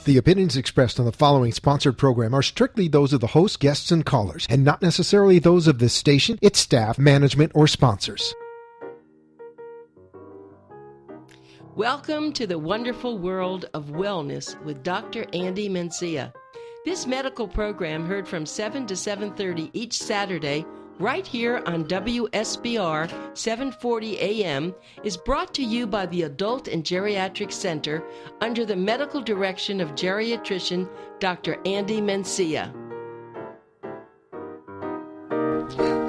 The opinions expressed on the following sponsored program are strictly those of the host, guests, and callers, and not necessarily those of this station, its staff, management, or sponsors. Welcome to the wonderful world of wellness with Dr. Andy MENCIA. This medical program heard from 7 to 7:30 each Saturday right here on WSBR 740 AM is brought to you by the Adult and Geriatric Center under the medical direction of geriatrician Dr. Andy MENCIA.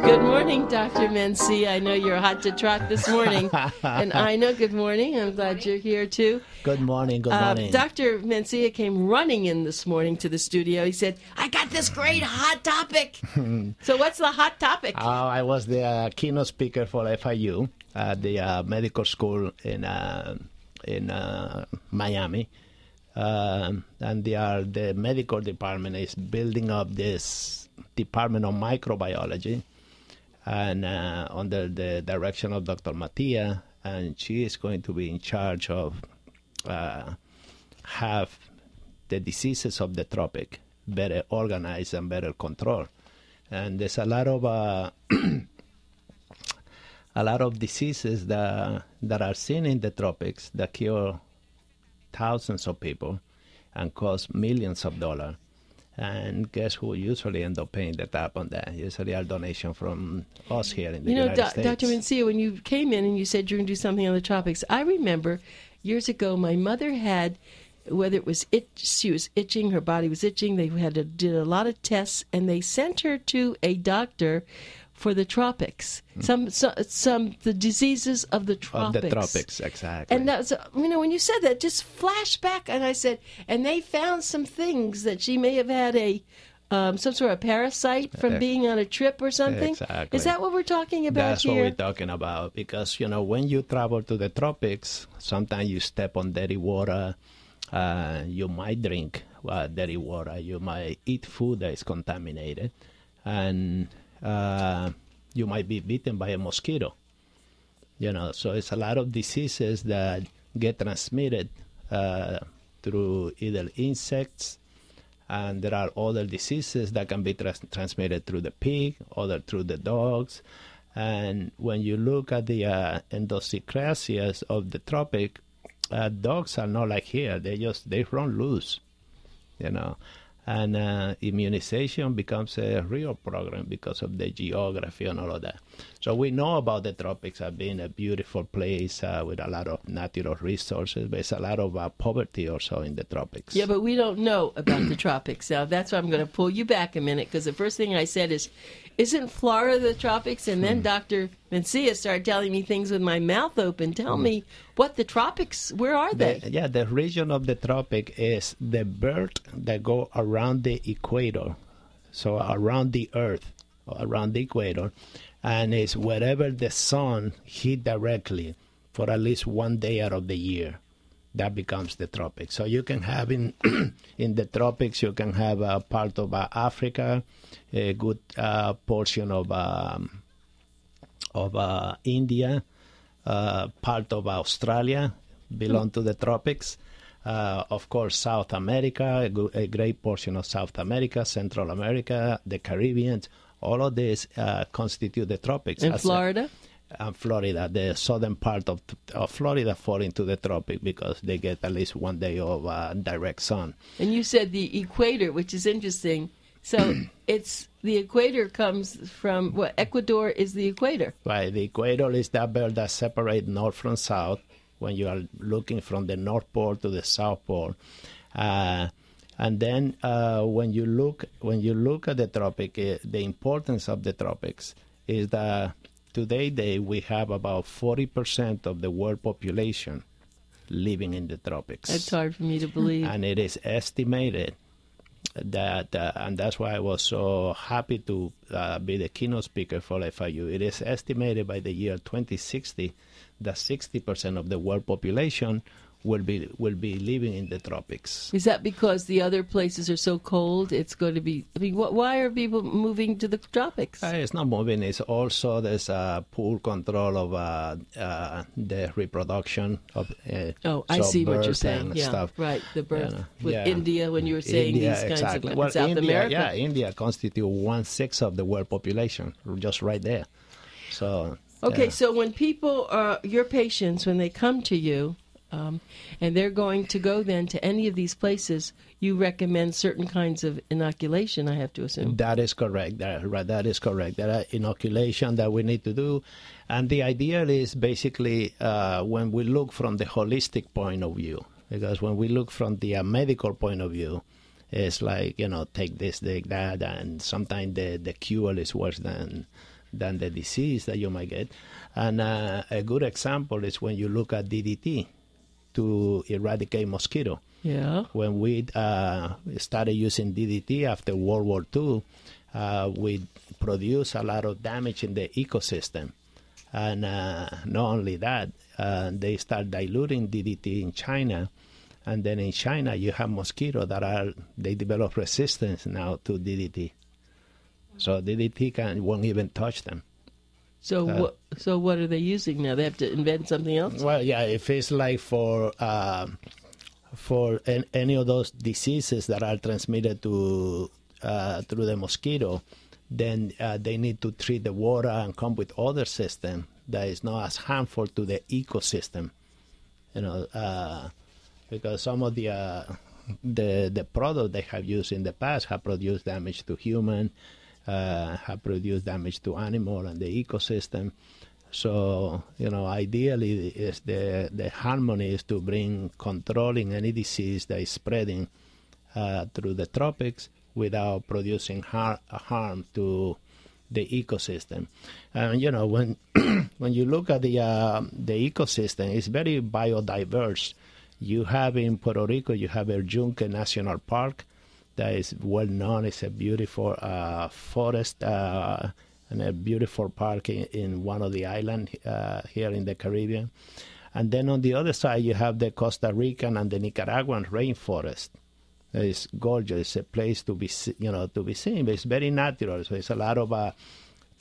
Good morning, Dr. MENCIA. I know you're hot to trot this morning. And I know, good morning. I'm glad you're here, too. Good morning, good morning. Dr. MENCIA came running in this morning to the studio. He said, I got this great hot topic. So what's the hot topic? I was the keynote speaker for FIU at the medical school in Miami. And the medical department is building up this department of microbiology, and under the direction of Dr. Mattia, and she is going to be in charge of have the diseases of the tropic better organized and better controlled. And there's a lot of diseases that are seen in the tropics that kill thousands of people and cost millions of dollars. And guess who usually end up paying the tab on that? Usually a donation from us here in the United States. Dr. MENCIA, when you came in and you said you're going to do something on the tropics, I remember years ago my mother had, whether it was she was itching, her body was itching, they did a lot of tests, and they sent her to a doctor for the tropics, the diseases of the tropics. Of the tropics, exactly. And that was, when you said that, just flashed back, and I said, and they found some things that she may have had some sort of parasite from being on a trip or something. Exactly. Is that what we're talking about That's here? What we're talking about, because, when you travel to the tropics, sometimes you step on dirty water, you might drink dirty water, you might eat food that is contaminated, and you might be bitten by a mosquito, so it's a lot of diseases that get transmitted through either insects, and there are other diseases that can be transmitted through the pig, other through the dogs. And when you look at the endosyncrasias of the tropic, dogs are not like here. They run loose, And immunization becomes a real program because of the geography and all of that. So we know about the tropics as being a beautiful place with a lot of natural resources, but it's a lot of poverty also in the tropics. Yeah, but we don't know about the tropics. Now, that's why I'm going to pull you back a minute, because the first thing I said is, isn't Florida the tropics? And then Dr. MENCIA started telling me things with my mouth open. Tell me what the tropics, where are they? The region of the tropic is the belt that go around the equator, so around the earth, around the equator, and it's wherever the sun hit directly for at least one day out of the year. That becomes the tropics. So you can have in the tropics, you can have a part of Africa, a good portion of India, part of Australia belong to the tropics. Of course, South America, a great portion of South America, Central America, the Caribbean, all of this constitute the tropics. And Florida? Florida, the southern part of Florida fall into the tropic because they get at least one day of direct sun. And you said the equator, which is interesting. So the equator comes from, Ecuador is the equator. Right, the equator is that belt that separates north from south when you are looking from the North Pole to the South Pole. And then when you look at the tropic, the importance of the tropics is that today we have about 40% of the world population living in the tropics. That's hard for me to believe. And it is estimated that, and that's why I was so happy to be the keynote speaker for FIU. It is estimated by the year 2060 that 60% of the world population will be living in the tropics. Is that because the other places are so cold? It's going to be. I mean, why are people moving to the tropics? It's not moving. It's also there's poor control of the reproduction of. I see what you're saying. And Yeah, stuff. Right. The birth with Yeah. India. When you were saying India, these kinds exactly. of Well, South India, America. yeah, India constitutes 1/6 of the world population, just right there. So. Okay, Yeah. so when people are your patients, when they come to you, and they're going to go then to any of these places, you recommend certain kinds of inoculation, I have to assume. That is correct. That is correct. There are inoculation that we need to do. And the idea is basically when we look from the holistic point of view, because when we look from the medical point of view, it's like, take this, take that, and sometimes the cure is worse than the disease that you might get. And a good example is when you look at DDT to eradicate mosquito. Yeah. When we started using DDT after World War II, we produced a lot of damage in the ecosystem. And not only that, they start diluting DDT in China. And then in China, you have mosquitoes they develop resistance now to DDT. So DDT won't even touch them. So what are they using now? They have to invent something else? Well, yeah, if it's like for any of those diseases that are transmitted through the mosquito, then they need to treat the water and come with other system that is not as harmful to the ecosystem. Because some of the products they have used in the past have produced damage to human. Have produced damage to animal and the ecosystem. So, ideally is the harmony is to bring controlling any disease that is spreading through the tropics without producing harm to the ecosystem. And, when you look at the ecosystem, it's very biodiverse. You have in Puerto Rico, you have El Yunque National Park, that is well known. It's a beautiful forest and a beautiful park in one of the islands here in the Caribbean. And then on the other side, you have the Costa Rican and the Nicaraguan rainforest. It's gorgeous. It's a place to be seen, but it's very natural. So it's a lot of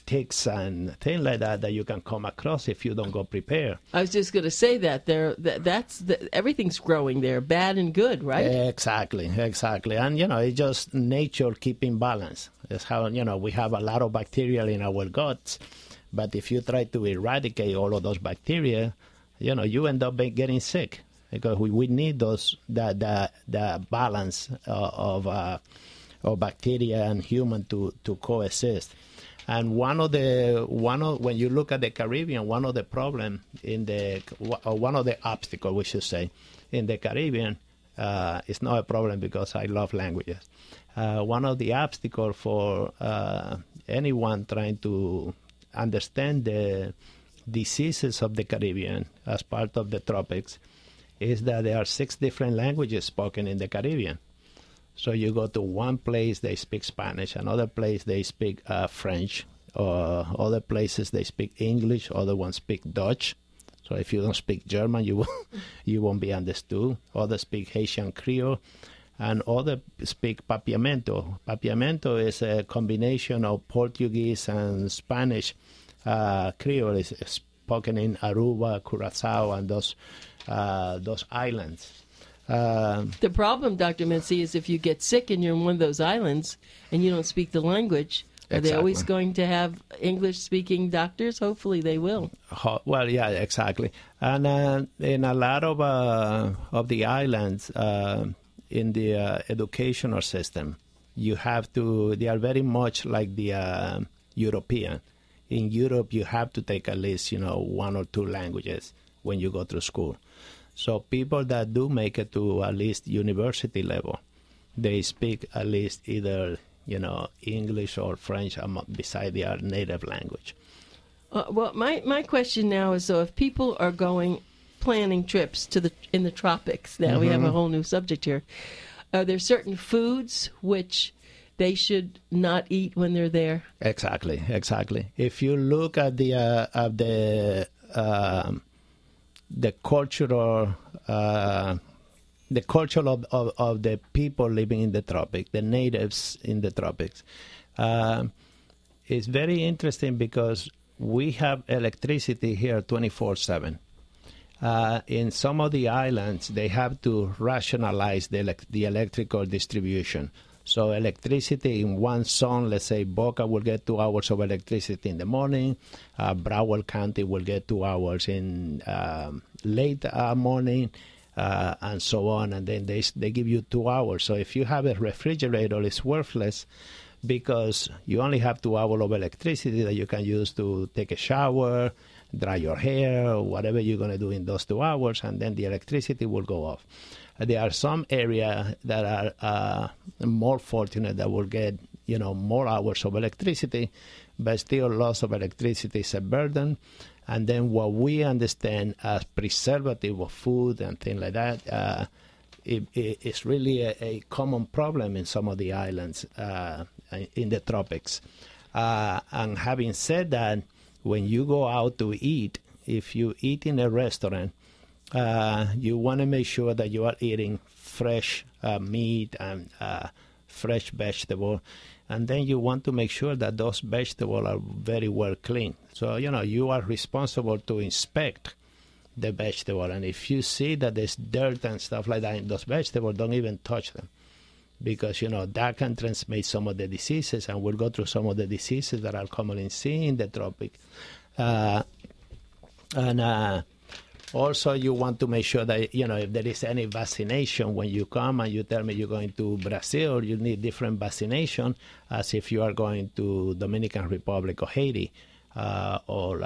ticks and things like that you can come across if you don't go prepared. I was just going to say that everything's growing there, bad and good, right? Exactly. And, it's just nature keeping balance. It's how, we have a lot of bacteria in our guts, but if you try to eradicate all of those bacteria, you end up getting sick because we need the balance of bacteria and human to coexist. And one of when you look at the Caribbean, one of the problem one of the obstacles, we should say, in the Caribbean, it's not a problem because I love languages. One of the obstacles for anyone trying to understand the diseases of the Caribbean as part of the tropics is that there are 6 different languages spoken in the Caribbean. So you go to one place, they speak Spanish. Another place, they speak French. Or other places, they speak English. Other ones speak Dutch. So if you don't speak German, you won't be understood. Others speak Haitian Creole. And others speak Papiamento. Papiamento is a combination of Portuguese and Spanish. Creole is spoken in Aruba, Curacao, and those islands. The problem, Dr. Mencia, is if you get sick and you're in one of those islands and you don't speak the language, are they always going to have English-speaking doctors? Hopefully they will. Well, yeah, exactly. And in a lot of the islands, in the educational system, they are very much like the European. In Europe, you have to take at least, 1 or 2 languages when you go through school. So people that do make it to at least university level, they speak at least either, English or French beside their native language. Well, my question now is, so if people are planning trips in the tropics, now we have a whole new subject here, are there certain foods which they should not eat when they're there? Exactly. If you look at the cultural the culture of the people living in the tropics, the natives in the tropics. It's very interesting because we have electricity here 24/7. In some of the islands, they have to rationalize the electrical distribution. So electricity in one zone, let's say Boca will get 2 hours of electricity in the morning, Broward County will get 2 hours in late morning, and so on, and then they give you 2 hours. So if you have a refrigerator, it's worthless because you only have 2 hours of electricity that you can use to take a shower, dry your hair, or whatever you're going to do in those 2 hours, and then the electricity will go off. There are some areas that are more fortunate that will get, more hours of electricity, but still loss of electricity is a burden. And then what we understand as preservative of food and things like that, it's really a common problem in some of the islands in the tropics. And having said that, when you go out to eat, if you eat in a restaurant, you want to make sure that you are eating fresh meat and fresh vegetable, and then you want to make sure that those vegetables are very well cleaned. So, you are responsible to inspect the vegetable, and if you see that there's dirt and stuff like that in those vegetables, don't even touch them, because, that can transmit some of the diseases, and we'll go through some of the diseases that are commonly seen in the tropics. Also, you want to make sure that, if there is any vaccination when you come and you tell me you're going to Brazil, you need different vaccination as if you are going to Dominican Republic or Haiti or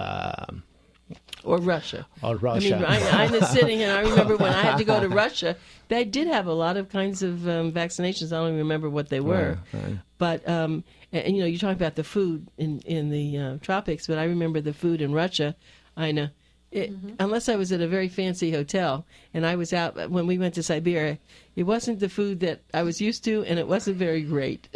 Russia. Or Russia. I mean, I'm just sitting here, and I remember when I had to go to Russia, they did have a lot of kinds of vaccinations. I don't even remember what they were. Right. But, and you're talking about the food in the tropics, but I remember the food in Russia, Ina. Unless I was at a very fancy hotel and I was out when we went to Siberia, it wasn't the food that I was used to, and it wasn't very great,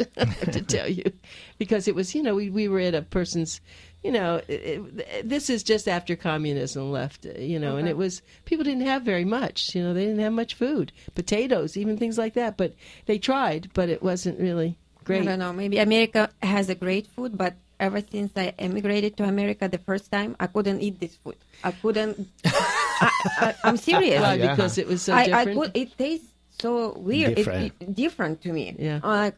to tell you, because it was, we were at a person's, this is just after communism left, and it was, people didn't have very much, they didn't have much food, potatoes, even things like that, but they tried, but it wasn't really great. I don't know, maybe America has a great food, but ever since I emigrated to America the first time, I couldn't eat this food. I couldn't. I'm serious. Why? Yeah. Because it was so different? It tastes so weird. Different to me. Yeah. Like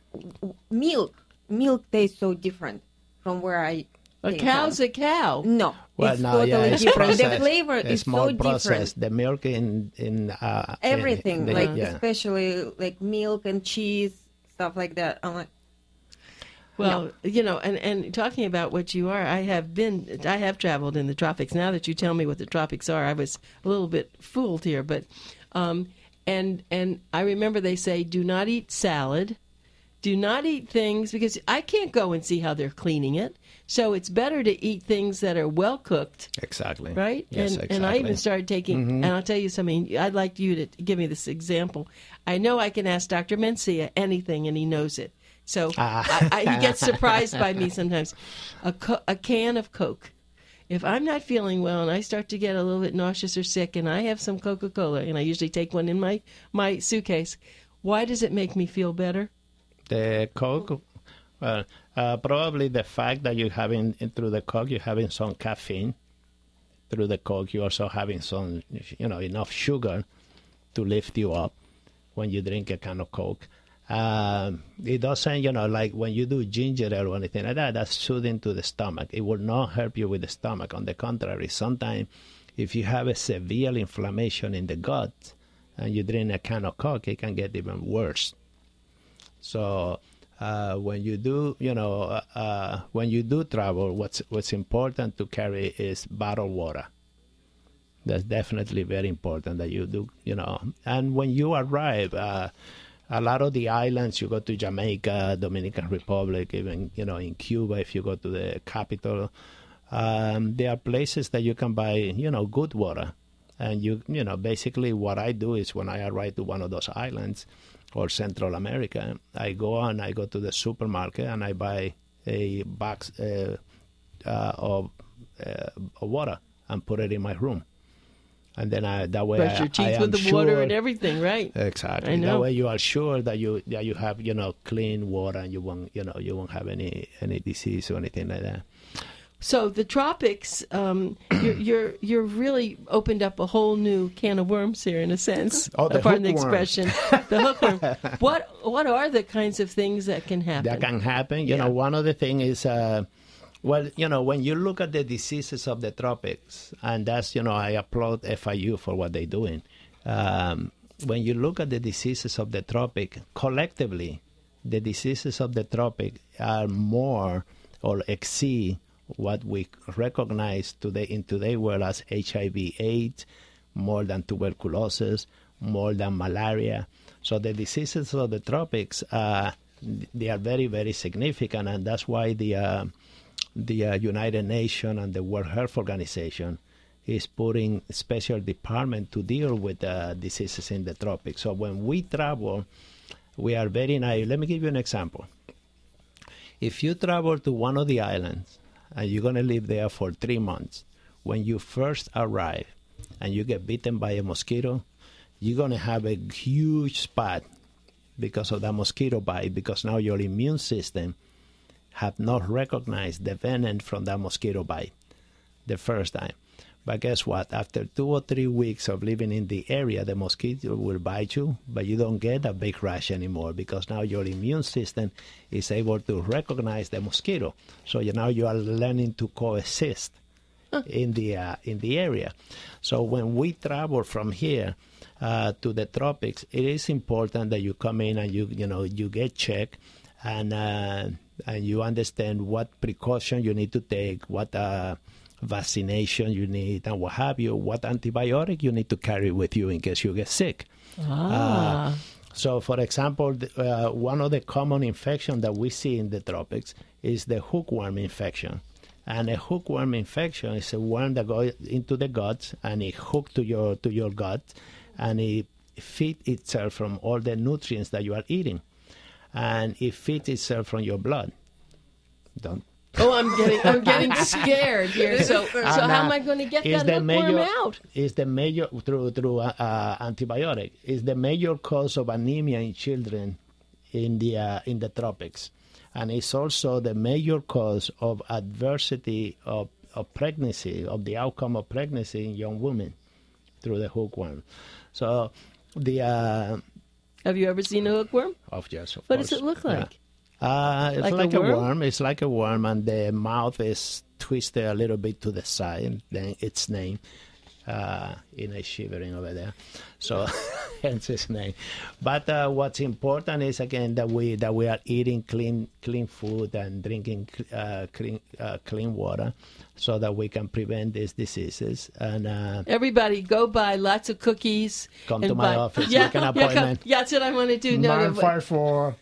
milk. Milk tastes so different from where I A cow's a cow. No. Well, it's no, totally it's different. processed. The flavor is more so processed. different. The milk in everything, especially like milk and cheese, stuff like that. I'm like, well, and talking about what you are, I have traveled in the tropics. Now that you tell me what the tropics are, I was a little bit fooled here, but and I remember they say do not eat salad, do not eat things, because I can't go and see how they're cleaning it. So it's better to eat things that are well cooked. Exactly. Right? Yes, and, exactly. And I even started taking, and I'll tell you something, I'd like you to give me this example. I know I can ask Dr. Mencia anything, and he knows it. So he gets surprised by me sometimes. A can of Coke. If I'm not feeling well and I start to get a little bit nauseous or sick and I have some Coca-Cola, and I usually take one in my suitcase, why does it make me feel better? The Coke, well, probably the fact that you're having, through the Coke, you're having some caffeine. Through the Coke, you're also having some, enough sugar to lift you up when you drink a can of Coke. It doesn't, like when you do ginger ale or anything like that, that's soothing to the stomach. It will not help you with the stomach. On the contrary, sometimes if you have a severe inflammation in the gut and you drink a can of Coke, it can get even worse. So when you do, when you do travel, what's important to carry is bottled water. That's definitely very important that you do, And when you arrive, a lot of the islands, you go to Jamaica, Dominican Republic, even, in Cuba, if you go to the capital, there are places that you can buy, good water. And, basically what I do is when I arrive to one of those islands or Central America, I go to the supermarket and I buy a box of water and put it in my room. And then that way Brush your teeth with the water and everything, right? Exactly. I know. That way you are sure that you have clean water and you won't have any disease or anything like that. So the tropics, you're really opened up a whole new can of worms here, in a sense. Oh, the pardon the hookworm. expression, the hookworm. What are the kinds of things that can happen? That can happen. You know, one of the things is, when you look at the diseases of the tropics, and that's, I applaud FIU for what they're doing. When you look at the diseases of the tropic, collectively, the diseases of the tropic are more or exceed what we recognize today in today's world as HIV/AIDS, more than tuberculosis, more than malaria. So the diseases of the tropics, they are very, very significant, and that's why the United Nations and the World Health Organization is putting special department to deal with diseases in the tropics. So when we travel, we are very naive. Let me give you an example. If you travel to one of the islands, and you're going to live there for 3 months, when you first arrive and you get bitten by a mosquito, you're going to have a huge spot because of that mosquito bite, because now your immune system have not recognized the venom from that mosquito bite the first time. But guess what? After 2 or 3 weeks of living in the area, the mosquito will bite you, but you don't get a big rash anymore because now your immune system is able to recognize the mosquito. So now you are learning to coexist in the area. So when we travel from here to the tropics, it is important that you come in and you get checked and you understand what precaution you need to take, what vaccination you need, and what have you, what antibiotic you need to carry with you in case you get sick. So, for example, one of the common infections that we see in the tropics is the hookworm infection. And a hookworm infection is a worm that goes into the guts, and it hooks to your gut, and it feeds itself from all the nutrients that you are eating. And it feeds itself from your blood. I'm getting scared here. So how am I going to get that hookworm out? Is the major through antibiotic is the major cause of anemia in children in the tropics, and it's also the major cause of adversity of pregnancy, of the outcome of pregnancy in young women through the hookworm. So have you ever seen a hookworm? Yes, of course. What does it look like? It's like a worm. It's like a worm, and the mouth is twisted a little bit to the side. Then its name, shivering over there. So hence its name. But what's important is again that we are eating clean food and drinking clean water, so that we can prevent these diseases. And everybody, go buy lots of cookies. Come to my office. Make an appointment. That's what I want to do. 954.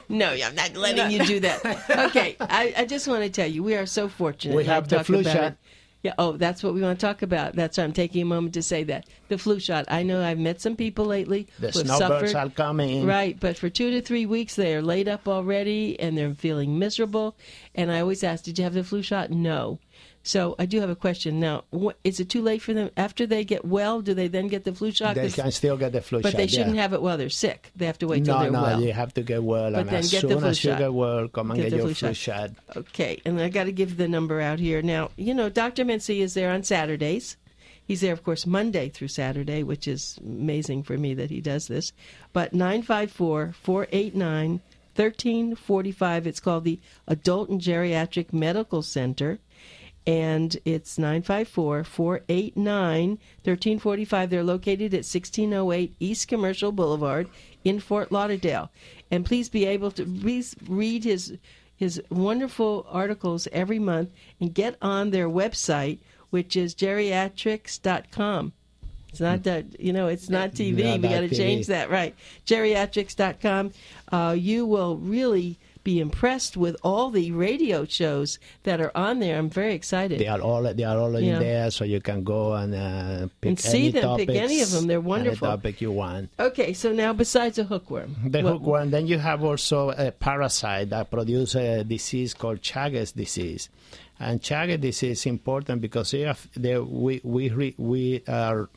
No, I'm not letting you do that. Okay, I just want to tell you, we are so fortunate. We have the flu shot. Yeah. Oh, that's what we want to talk about. That's why I'm taking a moment to say that. The flu shot. I know I've met some people lately the who have snowbirds suffered. are coming. Right, but for 2 to 3 weeks they are laid up already and they're feeling miserable. And I always ask, did you have the flu shot? No. So I do have a question. Now, is it too late for them? After they get well, do they then get the flu shot? They can still get the flu shot, but they shouldn't have it while they're sick. They have to wait till they're well. No, you have to get well. But and then as get the soon flu as you shot. get well, come and get your flu shot. Okay, and I got to give the number out here. Now, Dr. Mencia is there on Saturdays. He's there, of course, Monday through Saturday, which is amazing for me that he does this. But 954-489-1345. It's called the Adult and Geriatric Medical Center. And it's 954-489-1345. They're located at 1608 East Commercial Boulevard in Fort Lauderdale. And please read his wonderful articles every month and get on their website, which is geriatrics.com. It's not that, it's not TV. Not we got to TV. change that, right? Geriatrics.com. You will really be impressed with all the radio shows that are on there. I'm very excited. They are all in there, so you can go and pick and see any them, topics, pick any of them. They're wonderful. Any topic you want. Okay, so now besides a hookworm. Hookworm, then you have also a parasite that produces a disease called Chagas disease. And Chagas disease is important because we are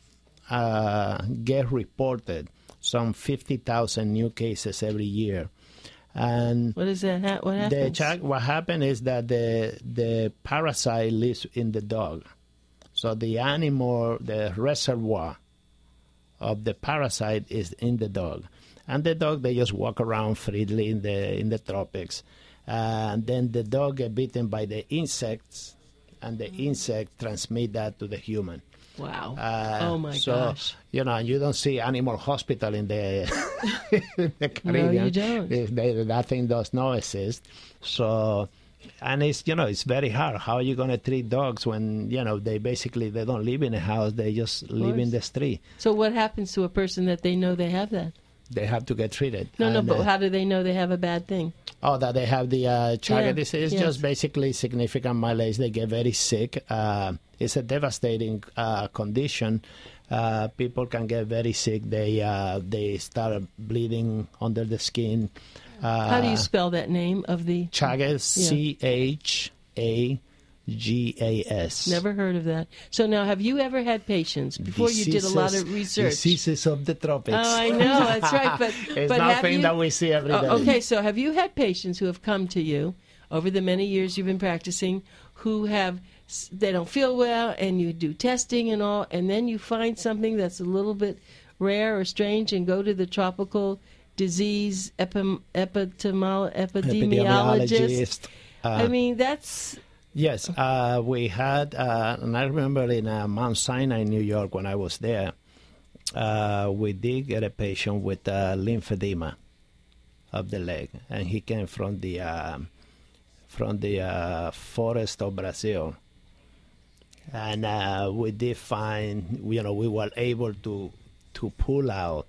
get reported, some 50,000 new cases every year. And what is that? What happens? What happened is that the parasite lives in the dog. So the animal, the reservoir of the parasite is in the dog. And the dog, they just walk around freely in the tropics. And then the dog get bitten by the insects, and the insect transmit that to the human. Wow. Oh, my so, gosh. You know, you don't see animal hospital in the, in the Caribbean. No, you don't. That thing does not exist. So, and it's, you know, it's very hard. How are you going to treat dogs when, you know, they don't live in a house, they just live in the street. So what happens to a person that they know they have that? They have to get treated. No, but how do they know they have a bad thing? Oh, that they have the Chaga disease? Yes. Just basically significant malaise. They get very sick. It's a devastating condition. People can get very sick. They start bleeding under the skin. How do you spell that name of the... Chagas, Chagas. Never heard of that. So now, have you ever had patients, before you did a lot of research? Diseases of the tropics. Oh, I know, that's right. But it's nothing that we see every day. Okay, so have you had patients who have come to you over the many years you've been practicing who they don't feel well, and you do testing and all, and then you find something that's a little bit rare or strange and go to the tropical disease epidemiologist? I mean, that's... Yes, we had, and I remember in Mount Sinai, New York, when I was there, we did get a patient with lymphedema of the leg, and he came from the forest of Brazil, and we did find, you know, we were able to pull out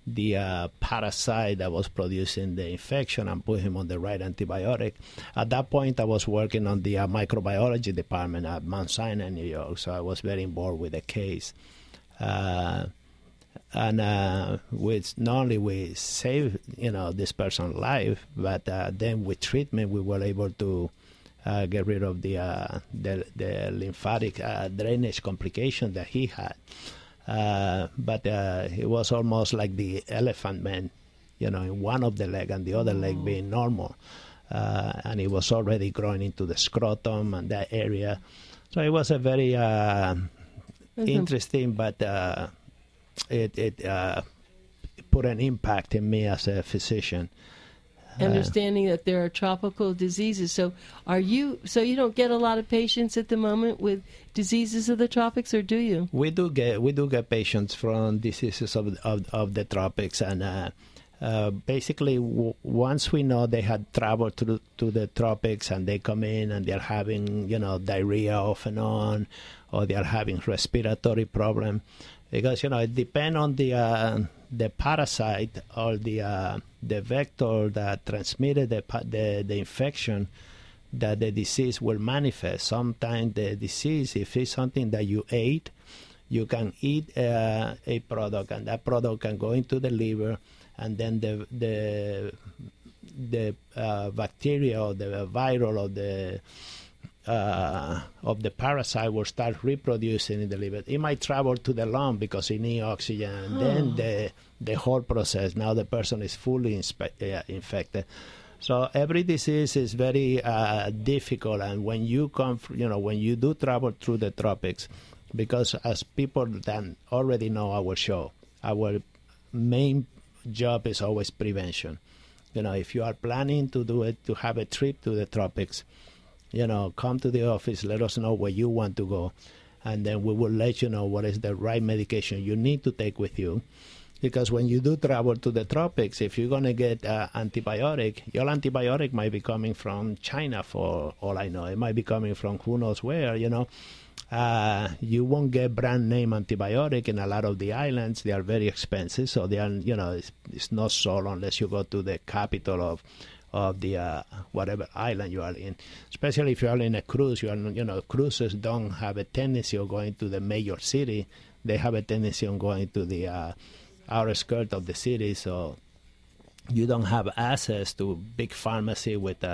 the parasite that was producing the infection and put him on the right antibiotic. At that point, I was working on the microbiology department at Mount Sinai, New York, so I was very involved with the case. And with not only we saved, you know, this person's life, but then with treatment, we were able to get rid of the lymphatic drainage complication that he had. But it was almost like the elephant man, you know, in one of the leg and the other leg being normal. And it was already growing into the scrotum and that area. So it was a very interesting, but it put an impact in me as a physician. Understanding that there are tropical diseases. So you don't get a lot of patients at the moment with diseases of the tropics, or do you? We do get patients from diseases of the tropics, and basically once we know they had traveled to the tropics and they come in and they're having, you know, diarrhea off and on, or they're having respiratory problem, because, you know, it depends on the parasite or the vector that transmitted the infection, that the disease will manifest. Sometimes the disease, if it's something that you ate, you can eat a product, and that product can go into the liver, and then the bacteria or the viral of the parasite will start reproducing in the liver. It might travel to the lung because it needs oxygen, and then the whole process, now the person is fully infected. So every disease is very difficult, and when you when you do travel through the tropics, because as people then already know our show, our main job is always prevention. You know, if you are planning to have a trip to the tropics, you know, come to the office, let us know where you want to go, and then we will let you know what is the right medication you need to take with you. Because when you do travel to the tropics, if you're going to get antibiotic, your antibiotic might be coming from China, for all I know. It might be coming from who knows where, you know. You won't get brand name antibiotic in a lot of the islands. They are very expensive, so they are, you know, it's not sold unless you go to the capital of the whatever island you are in. Especially if you are in a cruise, cruises don't have a tendency of going to the major city. They have a tendency of going to the outer skirt of the city, so you don't have access to big pharmacy with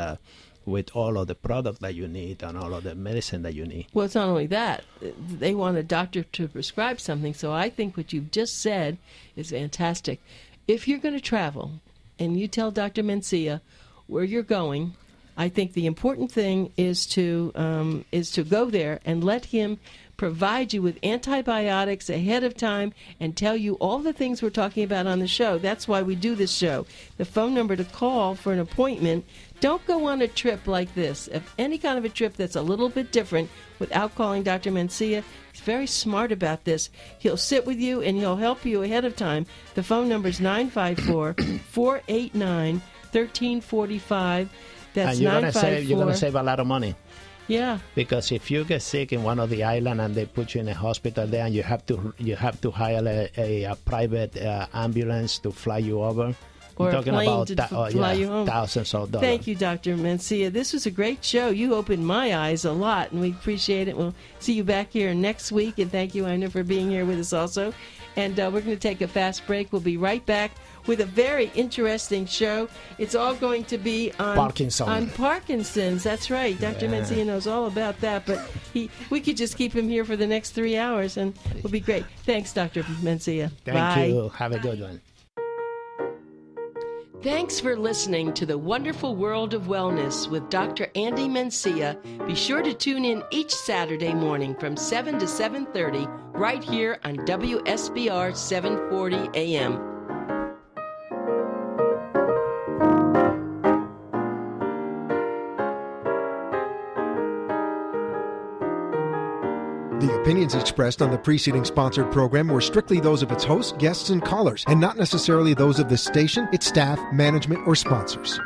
with all of the product that you need and all of the medicine that you need. Well, it's not only that. They want a doctor to prescribe something. So I think what you've just said is fantastic. If you're going to travel and you tell Dr. Mencia where you're going, I think the important thing is to go there and let him provide you with antibiotics ahead of time and tell you all the things we're talking about on the show. That's why we do this show. The phone number to call for an appointment. Don't go on a trip like this. If any kind of a trip that's a little bit different without calling Dr. Mencia, he's very smart about this. He'll sit with you and he'll help you ahead of time. The phone number is 954-489-1345. That's and you're gonna save a lot of money. Yeah. Because if you get sick in one of the islands and they put you in a hospital there, and you have to hire a private ambulance to fly you over. Or a plane to fly you home. Thousands of dollars. Thank you, Dr. Mencia. This was a great show. You opened my eyes a lot, and we appreciate it. We'll see you back here next week, and thank you, Ina, for being here with us also. And we're going to take a fast break. We'll be right back with a very interesting show. It's all going to be on Parkinson's. That's right. Dr. Mencia knows all about that, but we could just keep him here for the next 3 hours, and it'll be great. Thanks, Dr. Mencia. Thank you. Have a good one. Thanks for listening to The Wonderful World of Wellness with Dr. Andy Mencia. Be sure to tune in each Saturday morning from 7 to 7:30 right here on WSBR 740 AM. The opinions expressed on the preceding sponsored program were strictly those of its hosts, guests, and callers, and not necessarily those of the station, its staff, management, or sponsors.